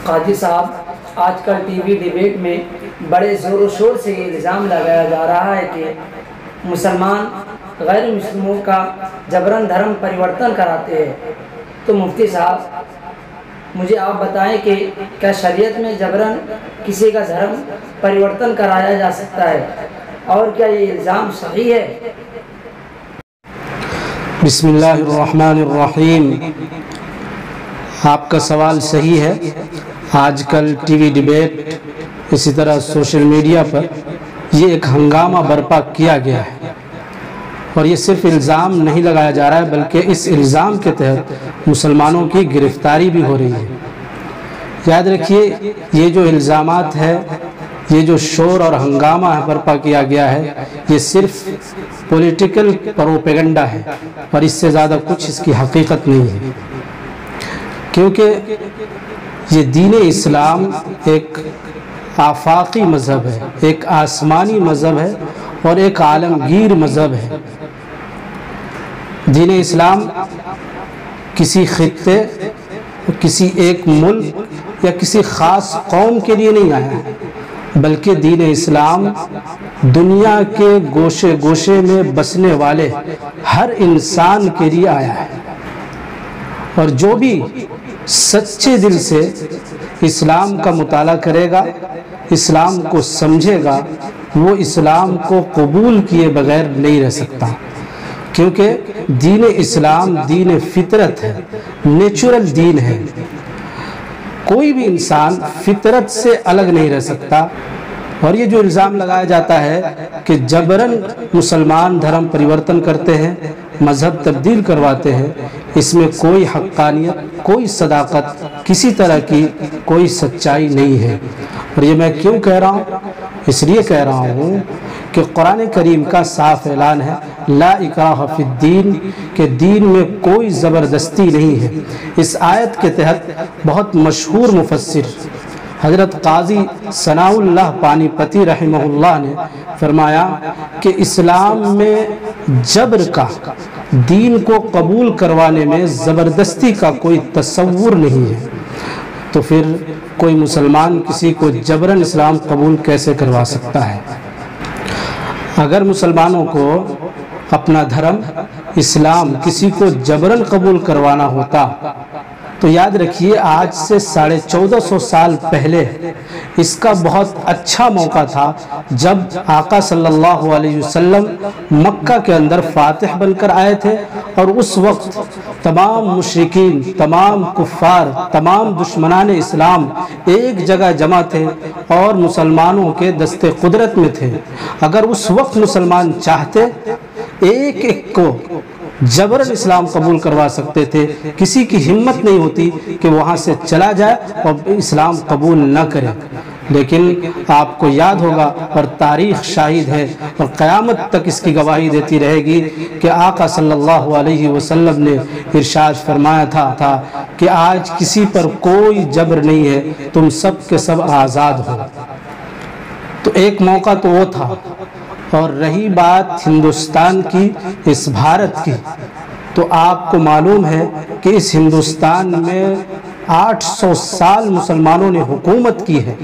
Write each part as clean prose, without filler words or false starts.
قاضی صاحب، آج کل ٹی وی ڈیبیٹ میں بڑے زور و شور سے یہ الزام لگایا جا رہا ہے کہ مسلمان غیر مسلموں کا جبراً دھرم پریورتن کراتے ہیں، تو مفتی صاحب مجھے آپ بتائیں کہ کیا شریعت میں جبراً کسی کا دھرم پریورتن کرایا جا سکتا ہے، اور کیا یہ الزام صحیح ہے؟ بسم اللہ الرحمن الرحیم۔ آپ کا سوال صحیح ہے۔ آج کل ٹی وی ڈیبیٹ، اسی طرح سوشل میڈیا پر یہ ایک ہنگامہ برپا کیا گیا ہے، اور یہ صرف الزام نہیں لگایا جا رہا ہے بلکہ اس الزام کے تحت مسلمانوں کی گرفتاری بھی ہو رہی ہے۔ یاد رکھیے، یہ جو الزامات ہے، یہ جو شور اور ہنگامہ برپا کیا گیا ہے، یہ صرف پولیٹیکل پروپیگنڈا ہے، اور اس سے زیادہ کچھ اس کی حقیقت نہیں ہے، کیونکہ یہ دین اسلام ایک آفاقی مذہب ہے، ایک آسمانی مذہب ہے، اور ایک عالمگیر مذہب ہے۔ دین اسلام کسی خطے، کسی ایک ملک یا کسی خاص قوم کے لیے نہیں آیا ہے، بلکہ دین اسلام دنیا کے گوشے گوشے میں بسنے والے ہر انسان کے لیے آیا ہے، اور جو بھی سچے دل سے اسلام کا مطالعہ کرے گا، اسلام کو سمجھے گا، وہ اسلام کو قبول کیے بغیر نہیں رہ سکتا، کیونکہ دین اسلام دین فطرت ہے، نیچرل دین ہے۔ کوئی بھی انسان فطرت سے الگ نہیں رہ سکتا، اور یہ جو الزام لگایا جاتا ہے کہ جبراً مسلمان دھرم پریورتن کرتے ہیں، مذہب تبدیل کرواتے ہیں، اس میں کوئی حقانیت، کوئی صداقت، کسی طرح کی کوئی سچائی نہیں ہے۔ اور یہ میں کیوں کہہ رہا ہوں؟ اس لیے کہہ رہا ہوں کہ قرآن کریم کا صاف اعلان ہے، لا اکراہ فی الدین، کہ دین میں کوئی زبردستی نہیں ہے۔ اس آیت کے تحت بہت مشہور مفسر حضرت قاضی ثناء اللہ پانی پتی رحمہ اللہ نے فرمایا کہ اسلام میں جبر کا، دین کو قبول کروانے میں زبردستی کا کوئی تصور نہیں ہے، تو پھر کوئی مسلمان کسی کو جبراً اسلام قبول کیسے کروا سکتا ہے؟ اگر مسلمانوں کو اپنا دھرم اسلام کسی کو جبراً قبول کروانا ہوتا تو یاد رکھیے، آج سے 1450 سال پہلے اس کا بہت اچھا موقع تھا، جب آقا صلی اللہ علیہ وسلم مکہ کے اندر فاتح بن کر آئے تھے، اور اس وقت تمام مشرکین، تمام کفار، تمام دشمنان اسلام ایک جگہ جمع تھے اور مسلمانوں کے دست قدرت میں تھے۔ اگر اس وقت مسلمان چاہتے، ایک ایک کو جبراً اسلام قبول کروا سکتے تھے، کسی کی ہمت نہیں ہوتی کہ وہاں سے چلا جائے اور اسلام قبول نہ کرے۔ لیکن آپ کو یاد ہوگا، اور تاریخ شاہد ہے اور قیامت تک اس کی گواہی دیتی رہے گی، کہ آقا صلی اللہ علیہ وسلم نے ارشاد فرمایا تھا کہ آج کسی پر کوئی جبر نہیں ہے، تم سب کے سب آزاد ہو۔ تو ایک موقع تو وہ تھا، اور رہی بات ہندوستان کی، اس بھارت کی، تو آپ کو معلوم ہے کہ اس ہندوستان میں 800 سال مسلمانوں نے حکومت کی ہے۔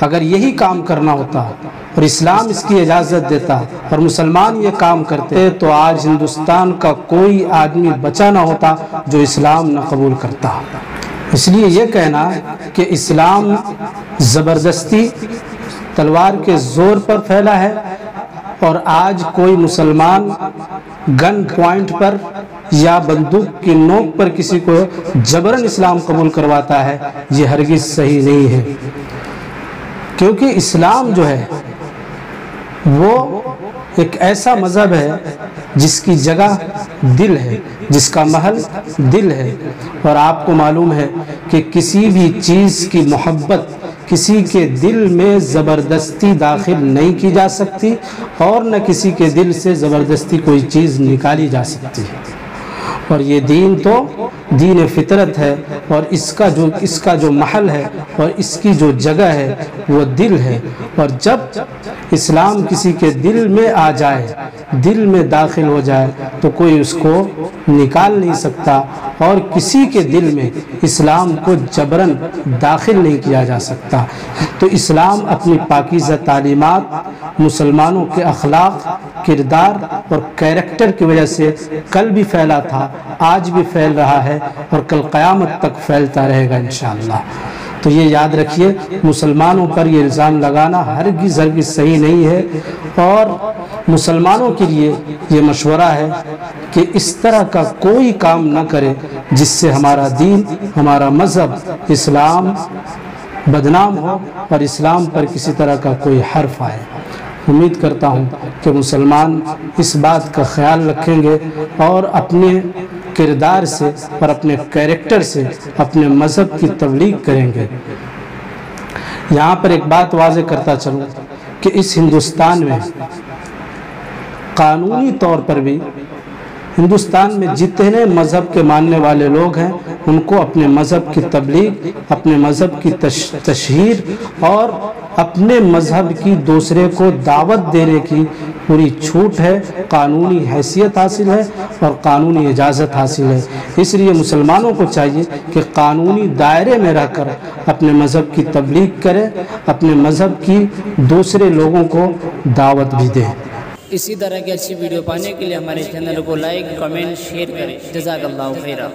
اگر یہی کام کرنا ہوتا اور اسلام اس کی اجازت دیتا اور مسلمان یہ کام کرتے، تو آج ہندوستان کا کوئی آدمی بچا نہ ہوتا جو اسلام نہ قبول کرتا۔ اس لیے یہ کہنا کہ اسلام زبردستی، تلوار کے زور پر پھیلا ہے، اور آج کوئی مسلمان گن پوائنٹ پر یا بندوق کی نوک پر کسی کو جبراً اسلام قبول کرواتا ہے، یہ ہرگز صحیح نہیں ہے۔ کیونکہ اسلام جو ہے وہ ایک ایسا مذہب ہے جس کی جگہ دل ہے، جس کا محل دل ہے، اور آپ کو معلوم ہے کہ کسی بھی چیز کی محبت کسی کے دل میں زبردستی داخل نہیں کی جا سکتی، اور نہ کسی کے دل سے زبردستی کوئی چیز نکالی جا سکتی ہے۔ اور یہ دین تو دین فطرت ہے، اور اس کا جو محل ہے اور اس کی جو جگہ ہے وہ دل ہے، اور جب اسلام کسی کے دل میں آ جائے، دل میں داخل ہو جائے تو کوئی اس کو نکال نہیں سکتا، اور کسی کے دل میں اسلام کو جبراً داخل نہیں کیا جا سکتا۔ تو اسلام اپنی پاکیزہ تعلیمات، مسلمانوں کے اخلاق، کردار اور کیریکٹر کی وجہ سے کل بھی پھیلا تھا، آج بھی پھیل رہا ہے، اور کل قیامت تک پھیلتا رہے گا انشاءاللہ۔ تو یہ یاد رکھیے، مسلمانوں پر یہ الزام لگانا ہرگز صحیح نہیں ہے، اور مسلمانوں کے لیے یہ مشورہ ہے کہ اس طرح کا کوئی کام نہ کرے جس سے ہمارا دین، ہمارا مذہب اسلام بدنام ہو اور اسلام پر کسی طرح کا کوئی حرف آئے۔ امید کرتا ہوں کہ مسلمان اس بات کا خیال رکھیں گے اور اپنے کردار سے اور اپنے کیریکٹر سے اپنے مذہب کی تبلیغ کریں گے۔ یہاں پر ایک بات واضح کرتا چلوں کہ اس ہندوستان میں قانونی طور پر بھی ہندوستان میں جتنے مذہب کے ماننے والے لوگ ہیں ان کو اپنے مذہب کی تبلیغ، اپنے مذہب کی تشہیر اور اپنے مذہب کی دوسرے کو دعوت دینے کی پوری چھوٹ ہے، قانونی حیثیت حاصل ہے اور قانونی اجازت حاصل ہے۔ اس لیے مسلمانوں کو چاہیے کہ قانونی دائرے میں رہ کر اپنے مذہب کی تبلیغ کریں، اپنے مذہب کی دوسرے لوگوں کو دعوت بھی دیں۔ اسی طرح کی اچھی ویڈیو پانے کے لیے ہمارے چینل کو لائک، کمنٹ، شیئر کریں۔ جزاک اللہ خیرہ۔